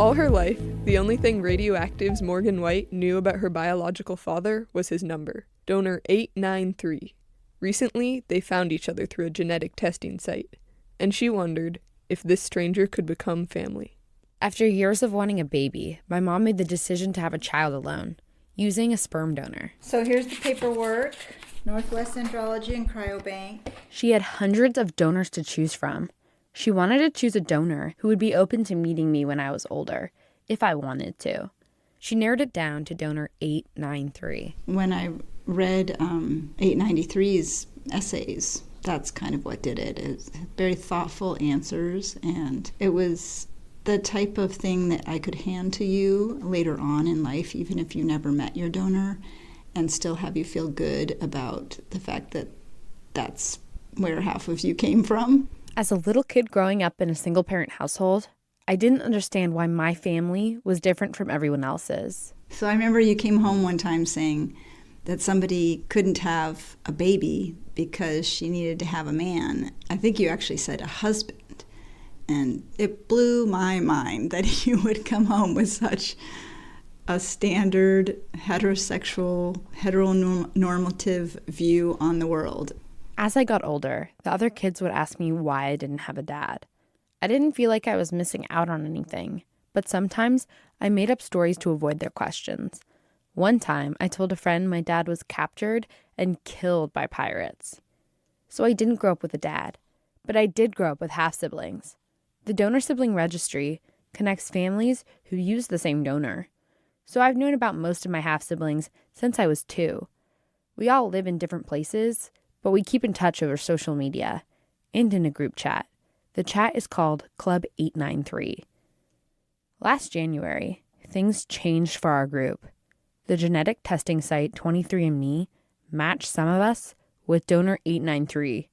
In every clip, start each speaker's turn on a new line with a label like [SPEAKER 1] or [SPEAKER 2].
[SPEAKER 1] All her life, the only thing RadioActive's Morgen White knew about her biological father was his number, donor 893. Recently, they found each other through a genetic testing site, and she wondered if this stranger could become family.
[SPEAKER 2] After years of wanting a baby, my mom made the decision to have a child alone, using a sperm donor.
[SPEAKER 3] So here's the paperwork, Northwest Andrology and Cryobank.
[SPEAKER 2] She had hundreds of donors to choose from. She wanted to choose a donor who would be open to meeting me when I was older, if I wanted to. She narrowed it down to donor 893.
[SPEAKER 3] When I read 893's essays, that's kind of what did it. It's very thoughtful answers, and it was the type of thing that I could hand to you later on in life, even if you never met your donor, and still have you feel good about the fact that that's where half of you came from.
[SPEAKER 2] As a little kid growing up in a single-parent household, I didn't understand why my family was different from everyone else's.
[SPEAKER 3] So I remember you came home one time saying that somebody couldn't have a baby because she needed to have a man. I think you actually said a husband. And it blew my mind that you would come home with such a standard heteronormative view on the world.
[SPEAKER 2] As I got older, the other kids would ask me why I didn't have a dad. I didn't feel like I was missing out on anything, but sometimes I made up stories to avoid their questions. One time, I told a friend my dad was captured and killed by pirates. So I didn't grow up with a dad, but I did grow up with half-siblings. The donor sibling registry connects families who use the same donor. So I've known about most of my half-siblings since I was 2. We all live in different places, but we keep in touch over social media and in a group chat. The chat is called Club 893. Last January, things changed for our group. The genetic testing site 23andMe matched some of us with donor 893.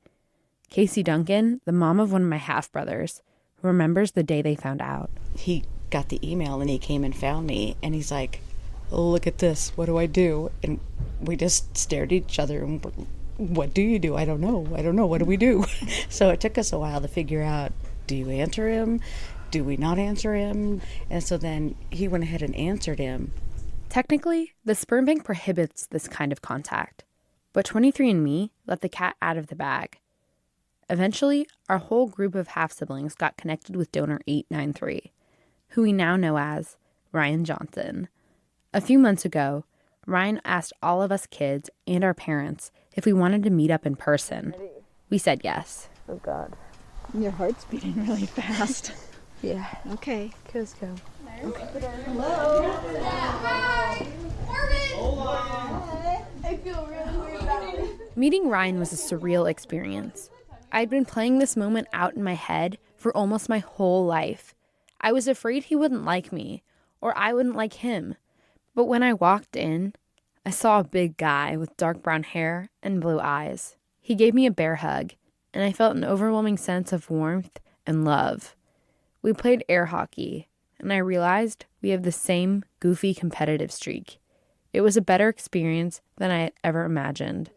[SPEAKER 2] Casey Duncan, the mom of one of my half-brothers, remembers the day they found out.
[SPEAKER 4] He got the email and he came and found me and he's like, look at this, what do I do? And we just stared at each other and were, what do you do? I don't know, what do we do? So it took us a while to figure out, do you answer him? Do we not answer him? And so then he went ahead and answered him.
[SPEAKER 2] Technically, the sperm bank prohibits this kind of contact, but 23andMe let the cat out of the bag. Eventually, our whole group of half-siblings got connected with donor 893, who we now know as Ryan Johnson. A few months ago, Ryan asked all of us kids and our parents if we wanted to meet up in person. We said yes.
[SPEAKER 4] Oh, God.
[SPEAKER 3] Your heart's beating really fast.
[SPEAKER 4] Yeah.
[SPEAKER 3] Okay.
[SPEAKER 4] Let's go.
[SPEAKER 3] Okay.
[SPEAKER 5] Hello. Hi. Morgen. I feel really weird about it.
[SPEAKER 2] Meeting Ryan was a surreal experience. I'd been playing this moment out in my head for almost my whole life. I was afraid he wouldn't like me, or I wouldn't like him. But when I walked in, I saw a big guy with dark brown hair and blue eyes. He gave me a bear hug, and I felt an overwhelming sense of warmth and love. We played air hockey, and I realized we have the same goofy competitive streak. It was a better experience than I had ever imagined.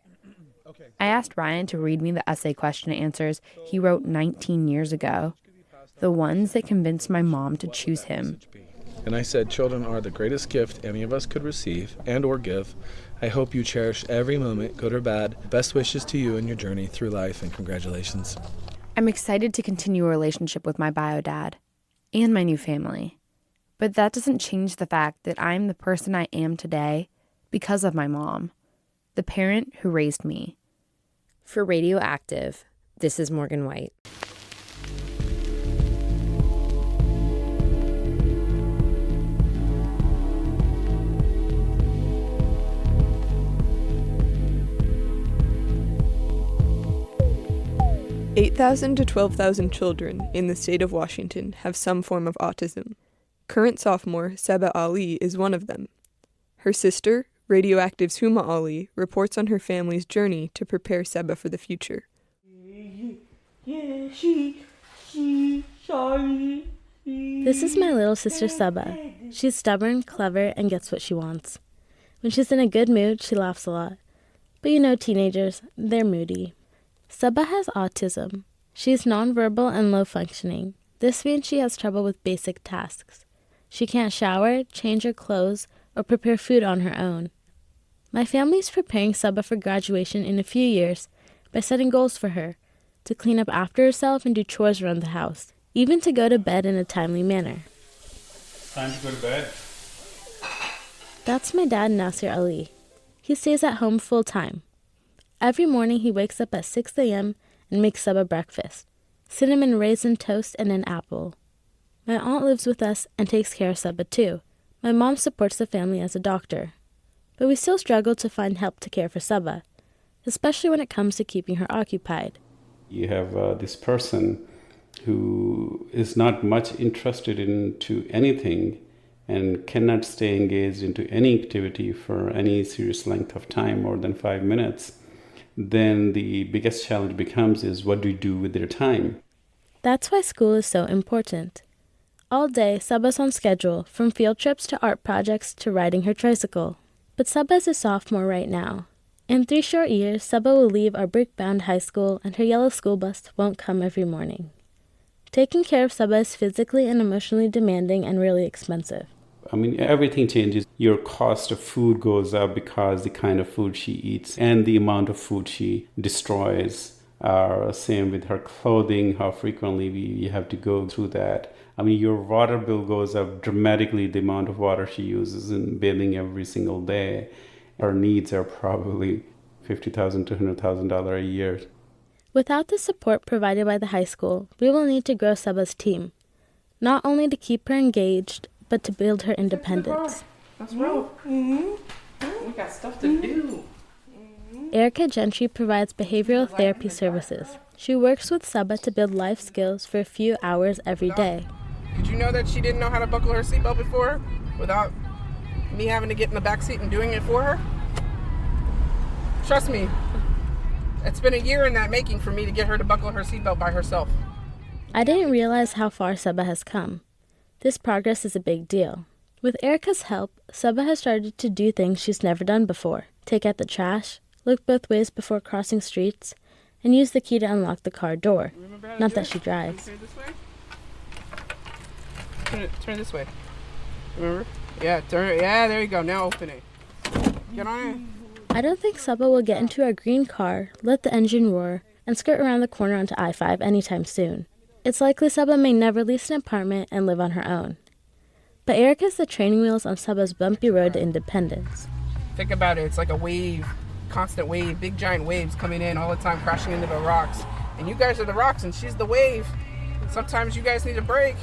[SPEAKER 2] I asked Ryan to read me the essay question answers he wrote 19 years ago, the ones that convinced my mom to choose him.
[SPEAKER 6] And I said, children are the greatest gift any of us could receive and or give. I hope you cherish every moment, good or bad. Best wishes to you in your journey through life, and congratulations.
[SPEAKER 2] I'm excited to continue a relationship with my bio dad and my new family. But that doesn't change the fact that I'm the person I am today because of my mom, the parent who raised me. For RadioActive, this is Morgen White.
[SPEAKER 1] $8,000 to 12,000 children in the state of Washington have some form of autism. Current sophomore Saba Ali is one of them. Her sister, RadioActive's Huma Ali, reports on her family's journey to prepare Saba for the future.
[SPEAKER 7] This is my little sister Saba. She's stubborn, clever, and gets what she wants. When she's in a good mood, she laughs a lot. But you know teenagers, they're moody. Saba has autism. She's nonverbal and low functioning. This means she has trouble with basic tasks. She can't shower, change her clothes, or prepare food on her own. My family is preparing Saba for graduation in a few years by setting goals for her, to clean up after herself and do chores around the house, even to go to bed in a timely manner.
[SPEAKER 8] Time to go to bed.
[SPEAKER 7] That's my dad, Nasir Ali. He stays at home full time. Every morning he wakes up at 6 a.m. and makes Saba breakfast, cinnamon raisin toast and an apple. My aunt lives with us and takes care of Saba too. My mom supports the family as a doctor. But we still struggle to find help to care for Saba, especially when it comes to keeping her occupied.
[SPEAKER 8] You have this person who is not much interested into anything and cannot stay engaged into any activity for any serious length of time, more than 5 minutes. Then the biggest challenge becomes is what do you do with their time?
[SPEAKER 7] That's why school is so important. All day, Saba's on schedule, from field trips to art projects to riding her tricycle. But Saba is a sophomore right now. In 3 short years, Saba will leave our brick-bound high school and her yellow school bus won't come every morning. Taking care of Saba is physically and emotionally demanding and really expensive.
[SPEAKER 8] I mean, everything changes. Your cost of food goes up because the kind of food she eats and the amount of food she destroys. Same with her clothing, how frequently we have to go through that. I mean, your water bill goes up dramatically, the amount of water she uses in bathing every single day. Her needs are probably $50,000 to $100,000 a year.
[SPEAKER 7] Without the support provided by the high school, we will need to grow Saba's team, not only to keep her engaged, but to build her independence.
[SPEAKER 9] Let's roll. We got stuff to do.
[SPEAKER 7] Erica Gentry provides behavioral therapy services. She works with Saba to build life skills for a few hours every day.
[SPEAKER 9] Did you know that she didn't know how to buckle her seatbelt before without me having to get in the back seat and doing it for her? Trust me, it's been a year in that making for me to get her to buckle her seatbelt by herself.
[SPEAKER 7] I didn't realize how far Saba has come. This progress is a big deal. With Erica's help, Saba has started to do things she's never done before. Take out the trash, look both ways before crossing streets, and use the key to unlock the car door. Not that she drives.
[SPEAKER 9] Turn this way. Turn this way. Remember? Yeah, turn it. Yeah, there you go. Now open it. Get on it.
[SPEAKER 7] I don't think Saba will get into our green car, let the engine roar, and skirt around the corner onto I-5 anytime soon. It's likely Saba may never lease an apartment and live on her own. But Erica's the training wheels on Saba's bumpy road to independence.
[SPEAKER 9] Think about it. It's like a wave, constant wave, big giant waves coming in all the time, crashing into the rocks. And you guys are the rocks and she's the wave. Sometimes you guys need a break.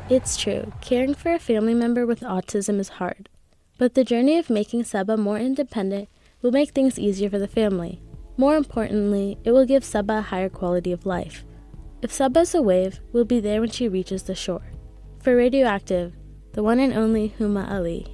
[SPEAKER 7] It's true, caring for a family member with autism is hard. But the journey of making Saba more independent will make things easier for the family. More importantly, it will give Saba a higher quality of life. If Saba is a wave, we'll be there when she reaches the shore. For RadioActive, the one and only Huma Ali.